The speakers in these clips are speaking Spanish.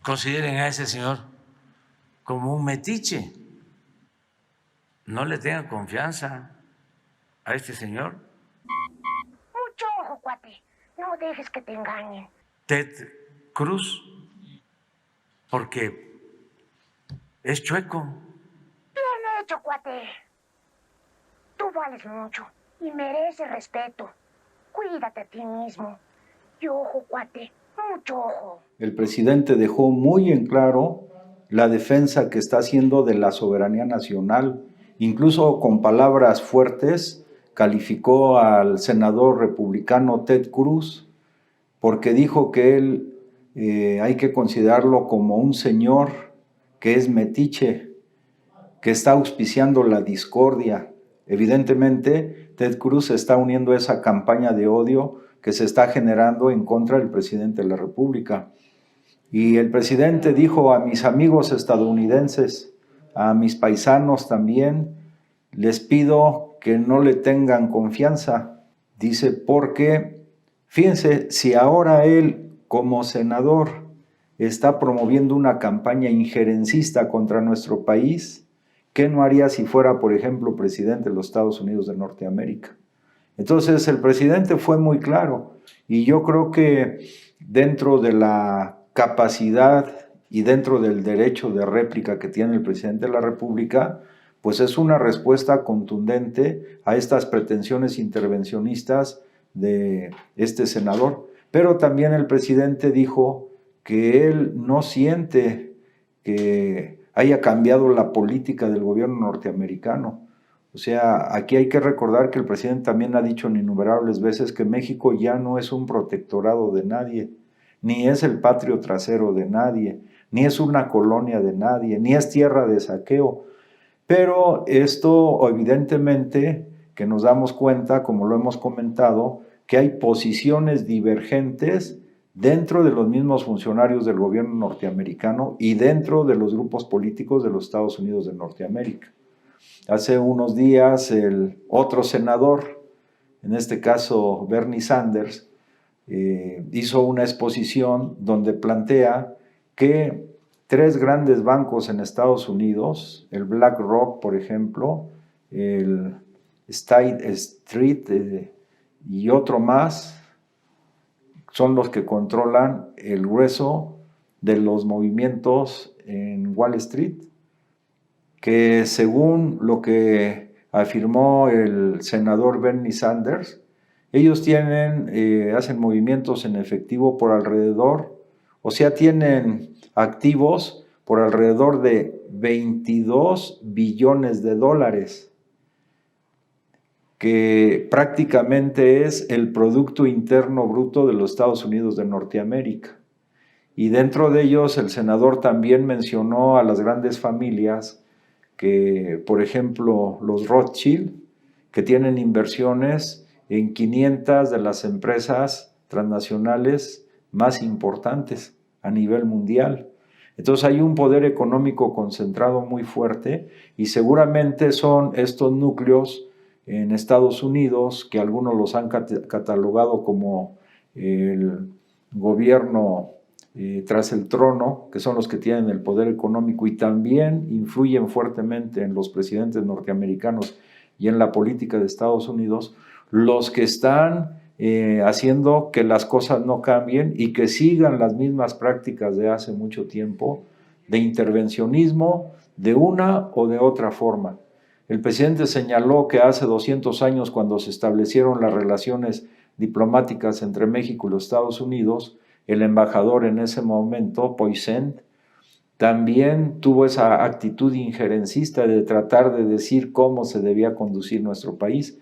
consideren a ese señor como un metiche. No le tengan confianza a este señor. Mucho ojo, cuate. No dejes que te engañen. Ted Cruz, porque es chueco. Bien hecho, cuate. Tú vales mucho y mereces respeto. Cuídate a ti mismo. Y ojo, cuate, mucho ojo. El presidente dejó muy en claro la defensa que está haciendo de la soberanía nacional. Incluso con palabras fuertes calificó al senador republicano Ted Cruz porque dijo que él hay que considerarlo como un señor que es metiche, que está auspiciando la discordia. Evidentemente, Ted Cruz se está uniendo a esa campaña de odio que se está generando en contra del presidente de la República. Y el presidente dijo a mis amigos estadounidenses, a mis paisanos también, les pido que no le tengan confianza. Dice, porque, fíjense, si ahora él como senador está promoviendo una campaña injerencista contra nuestro país, ¿qué no haría si fuera, por ejemplo, presidente de los Estados Unidos de Norteamérica? Entonces el presidente fue muy claro y yo creo que dentro de la capacidad y dentro del derecho de réplica que tiene el presidente de la República, pues es una respuesta contundente a estas pretensiones intervencionistas de este senador. Pero también el presidente dijo que él no siente que haya cambiado la política del gobierno norteamericano. O sea, aquí hay que recordar que el presidente también ha dicho en innumerables veces que México ya no es un protectorado de nadie, ni es el patrio trasero de nadie, ni es una colonia de nadie, ni es tierra de saqueo. Pero esto evidentemente que nos damos cuenta, como lo hemos comentado, que hay posiciones divergentes dentro de los mismos funcionarios del gobierno norteamericano y dentro de los grupos políticos de los Estados Unidos de Norteamérica. Hace unos días el otro senador, en este caso Bernie Sanders, hizo una exposición donde plantea que 3 grandes bancos en Estados Unidos, el BlackRock, por ejemplo, el State Street y otro más, son los que controlan el grueso de los movimientos en Wall Street, que según lo que afirmó el senador Bernie Sanders, ellos hacen movimientos en efectivo por alrededor, o sea, tienen activos por alrededor de 22 billones de dólares, que prácticamente es el Producto Interno Bruto de los Estados Unidos de Norteamérica. Y dentro de ellos el senador también mencionó a las grandes familias que, por ejemplo, los Rothschild, que tienen inversiones en 500 de las empresas transnacionales más importantes a nivel mundial. Entonces hay un poder económico concentrado muy fuerte y seguramente son estos núcleos en Estados Unidos, que algunos los han catalogado como el gobierno tras el trono, que son los que tienen el poder económico y también influyen fuertemente en los presidentes norteamericanos y en la política de Estados Unidos, los que están haciendo que las cosas no cambien y que sigan las mismas prácticas de hace mucho tiempo de intervencionismo de una o de otra forma. El presidente señaló que hace 200 años, cuando se establecieron las relaciones diplomáticas entre México y los Estados Unidos, el embajador en ese momento, Poisson, también tuvo esa actitud injerencista de tratar de decir cómo se debía conducir nuestro país.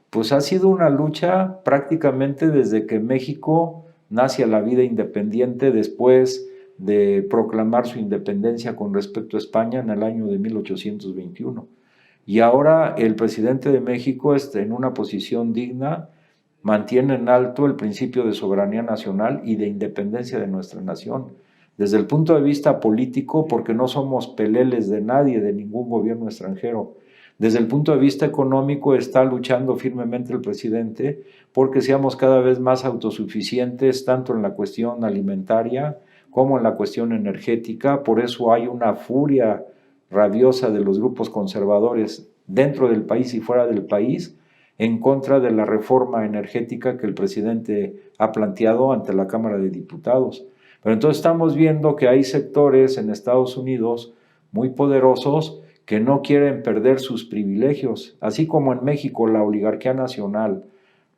Pues ha sido una lucha prácticamente desde que México nace a la vida independiente después de proclamar su independencia con respecto a España en el año de 1821. Y ahora el presidente de México está en una posición digna, mantiene en alto el principio de soberanía nacional y de independencia de nuestra nación. Desde el punto de vista político, porque no somos peleles de nadie, de ningún gobierno extranjero. Desde el punto de vista económico, está luchando firmemente el presidente porque seamos cada vez más autosuficientes, tanto en la cuestión alimentaria como en la cuestión energética. Por eso hay una furia rabiosa de los grupos conservadores dentro del país y fuera del país en contra de la reforma energética que el presidente ha planteado ante la Cámara de Diputados. Pero entonces estamos viendo que hay sectores en Estados Unidos muy poderosos que no quieren perder sus privilegios, así como en México la oligarquía nacional,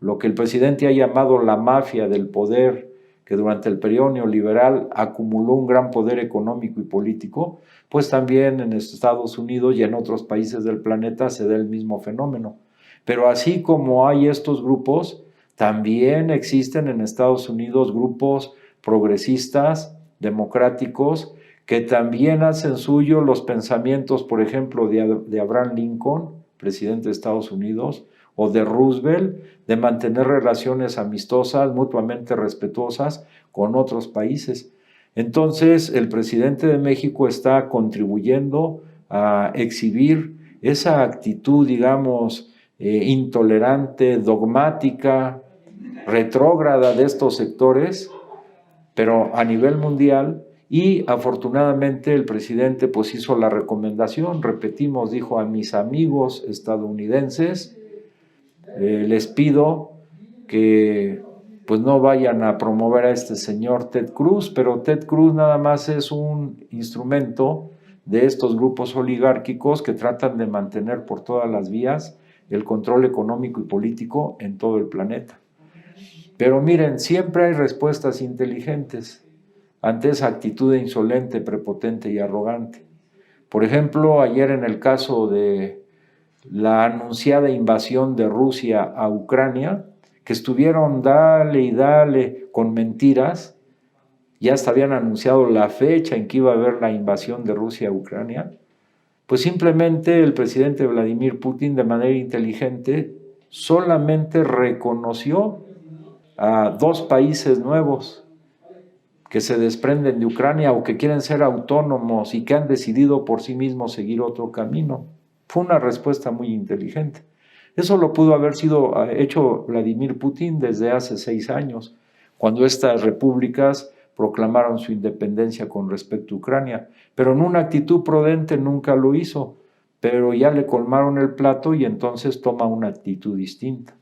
lo que el presidente ha llamado la mafia del poder, que durante el periodo neoliberal acumuló un gran poder económico y político, pues también en Estados Unidos y en otros países del planeta se da el mismo fenómeno. Pero así como hay estos grupos, también existen en Estados Unidos grupos progresistas, democráticos, que también hacen suyo los pensamientos, por ejemplo, de Abraham Lincoln, presidente de Estados Unidos, o de Roosevelt, de mantener relaciones amistosas, mutuamente respetuosas con otros países. Entonces, el presidente de México está contribuyendo a exhibir esa actitud, digamos, intolerante, dogmática, retrógrada de estos sectores, pero a nivel mundial. Y afortunadamente el presidente pues hizo la recomendación, repetimos, dijo a mis amigos estadounidenses, les pido que pues no vayan a promover a este señor Ted Cruz, pero Ted Cruz nada más es un instrumento de estos grupos oligárquicos que tratan de mantener por todas las vías el control económico y político en todo el planeta. Pero miren, siempre hay respuestas inteligentes ante esa actitud insolente, prepotente y arrogante. Por ejemplo, ayer en el caso de la anunciada invasión de Rusia a Ucrania, que estuvieron dale y dale con mentiras, ya hasta habían anunciado la fecha en que iba a haber la invasión de Rusia a Ucrania, pues simplemente el presidente Vladimir Putin de manera inteligente solamente reconoció a dos países nuevos que se desprenden de Ucrania o que quieren ser autónomos y que han decidido por sí mismos seguir otro camino. Fue una respuesta muy inteligente. Eso lo pudo haber sido hecho Vladimir Putin desde hace 6 años, cuando estas repúblicas proclamaron su independencia con respecto a Ucrania, pero en una actitud prudente nunca lo hizo, pero ya le colmaron el plato y entonces toma una actitud distinta.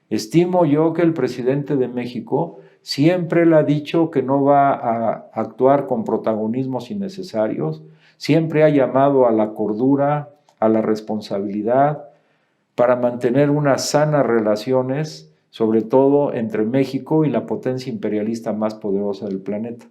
Estimo yo que el presidente de México siempre le ha dicho que no va a actuar con protagonismos innecesarios, siempre ha llamado a la cordura, a la responsabilidad, para mantener unas sanas relaciones, sobre todo entre México y la potencia imperialista más poderosa del planeta.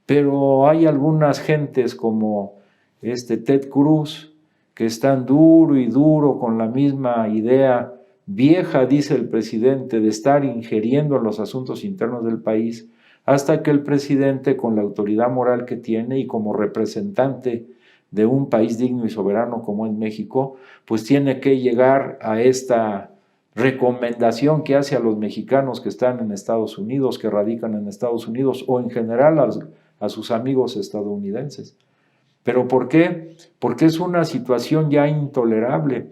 Pero hay algunas gentes como Ted Cruz, que están duro y duro con la misma idea vieja, dice el presidente, de estar ingiriendo en los asuntos internos del país, hasta que el presidente, con la autoridad moral que tiene y como representante de un país digno y soberano como es México, pues tiene que llegar a esta recomendación que hace a los mexicanos que están en Estados Unidos, que radican en Estados Unidos, o en general a sus amigos estadounidenses. ¿Pero por qué? Porque es una situación ya intolerable.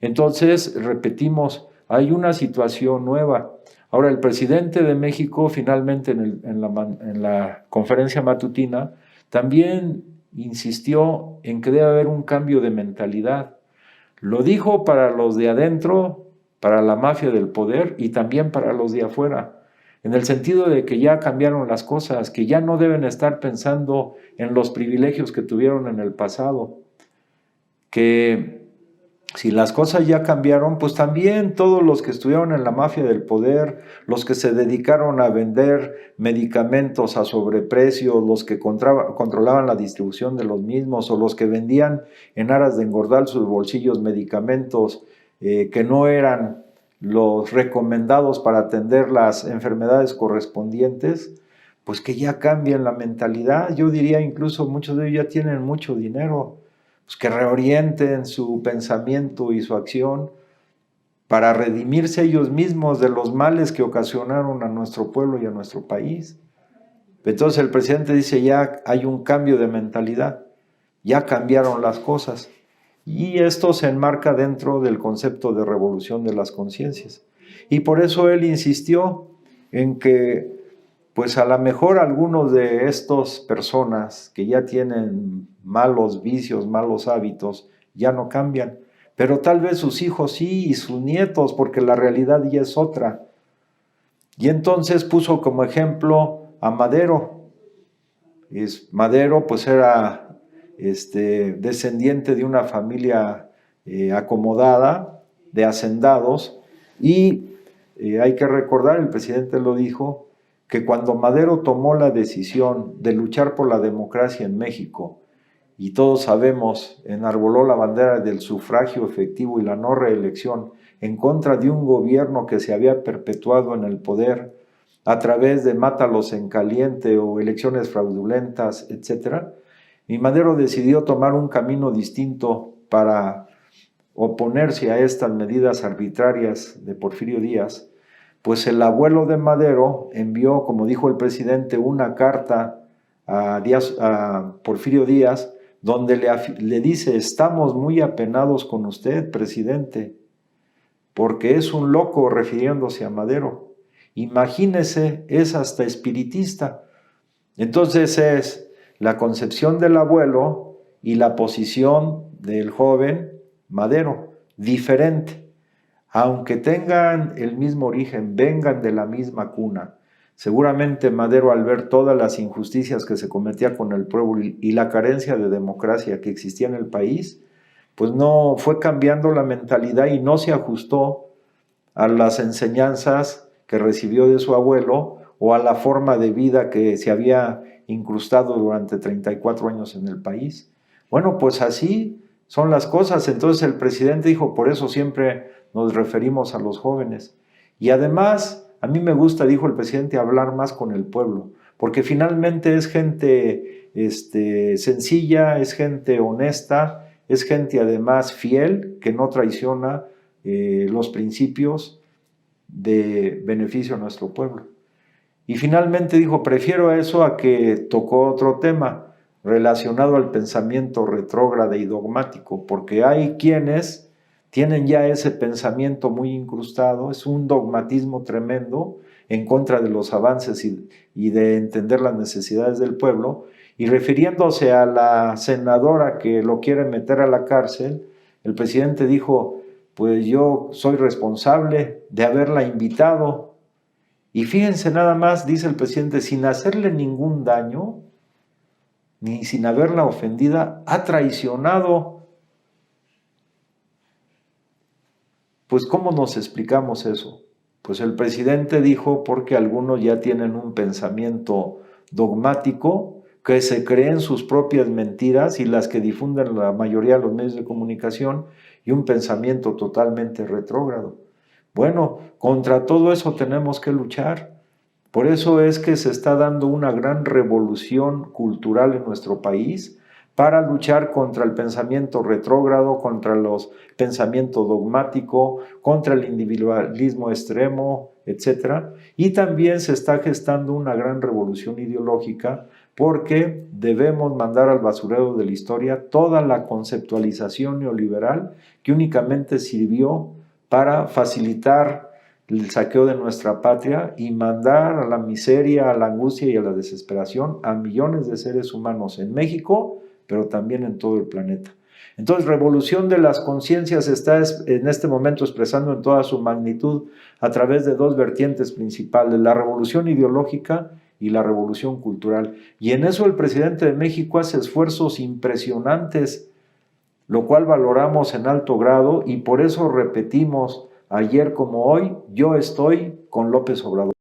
Entonces, repetimos, hay una situación nueva. Ahora, el presidente de México, finalmente en la conferencia matutina, también insistió en que debe haber un cambio de mentalidad. Lo dijo para los de adentro, para la mafia del poder, y también para los de afuera, en el sentido de que ya cambiaron las cosas, que ya no deben estar pensando en los privilegios que tuvieron en el pasado, que si las cosas ya cambiaron, pues también todos los que estuvieron en la mafia del poder, los que se dedicaron a vender medicamentos a sobreprecio, los que controlaban la distribución de los mismos, o los que vendían en aras de engordar sus bolsillos medicamentos que no eran los recomendados para atender las enfermedades correspondientes, pues que ya cambien la mentalidad. Yo diría incluso muchos de ellos ya tienen mucho dinero, pues que reorienten su pensamiento y su acción para redimirse ellos mismos de los males que ocasionaron a nuestro pueblo y a nuestro país. Entonces el presidente dice, ya hay un cambio de mentalidad, ya cambiaron las cosas. Y esto se enmarca dentro del concepto de revolución de las conciencias. Y por eso él insistió en que pues a lo mejor algunos de estas personas que ya tienen malos vicios, malos hábitos, ya no cambian, pero tal vez sus hijos sí y sus nietos, porque la realidad ya es otra. Y entonces puso como ejemplo a Madero. Madero pues era descendiente de una familia acomodada, de hacendados, y hay que recordar, el presidente lo dijo, que cuando Madero tomó la decisión de luchar por la democracia en México, y todos sabemos, enarboló la bandera del sufragio efectivo y la no reelección en contra de un gobierno que se había perpetuado en el poder a través de mátalos en caliente o elecciones fraudulentas, etc. Y Madero decidió tomar un camino distinto para oponerse a estas medidas arbitrarias de Porfirio Díaz. Pues el abuelo de Madero envió, como dijo el presidente, una carta a Porfirio Díaz, donde le dice: estamos muy apenados con usted, presidente, porque es un loco, refiriéndose a Madero. Imagínese, es hasta espiritista. Entonces es la concepción del abuelo y la posición del joven Madero, diferente. Aunque tengan el mismo origen, vengan de la misma cuna. Seguramente Madero, al ver todas las injusticias que se cometía con el pueblo y la carencia de democracia que existía en el país, pues no fue cambiando la mentalidad y no se ajustó a las enseñanzas que recibió de su abuelo o a la forma de vida que se había incrustado durante 34 años en el país. Bueno, pues así son las cosas. Entonces el presidente dijo: por eso siempre nos referimos a los jóvenes. Y además, a mí me gusta, dijo el presidente, hablar más con el pueblo, porque finalmente es gente sencilla, es gente honesta, es gente además fiel, que no traiciona los principios de beneficio a nuestro pueblo. Y finalmente dijo: prefiero eso a que tocó otro tema relacionado al pensamiento retrógrado y dogmático, porque hay quienes tienen ya ese pensamiento muy incrustado, es un dogmatismo tremendo en contra de los avances y de entender las necesidades del pueblo. Y refiriéndose a la senadora que lo quiere meter a la cárcel, el presidente dijo: pues yo soy responsable de haberla invitado. Y fíjense nada más, dice el presidente, sin hacerle ningún daño, ni sin haberla ofendida, ha traicionado. Pues ¿cómo nos explicamos eso? Pues el presidente dijo: porque algunos ya tienen un pensamiento dogmático, que se creen sus propias mentiras y las que difunden la mayoría de los medios de comunicación, y un pensamiento totalmente retrógrado. Bueno, contra todo eso tenemos que luchar. Por eso es que se está dando una gran revolución cultural en nuestro país para luchar contra el pensamiento retrógrado, contra los pensamiento dogmático, contra el individualismo extremo, etc. Y también se está gestando una gran revolución ideológica, porque debemos mandar al basurero de la historia toda la conceptualización neoliberal que únicamente sirvió para facilitar el saqueo de nuestra patria y mandar a la miseria, a la angustia y a la desesperación a millones de seres humanos en México, pero también en todo el planeta. Entonces, revolución de las conciencias se está en este momento expresando en toda su magnitud a través de dos vertientes principales: la revolución ideológica y la revolución cultural. Y en eso el presidente de México hace esfuerzos impresionantes, lo cual valoramos en alto grado, y por eso repetimos ayer como hoy: yo estoy con López Obrador.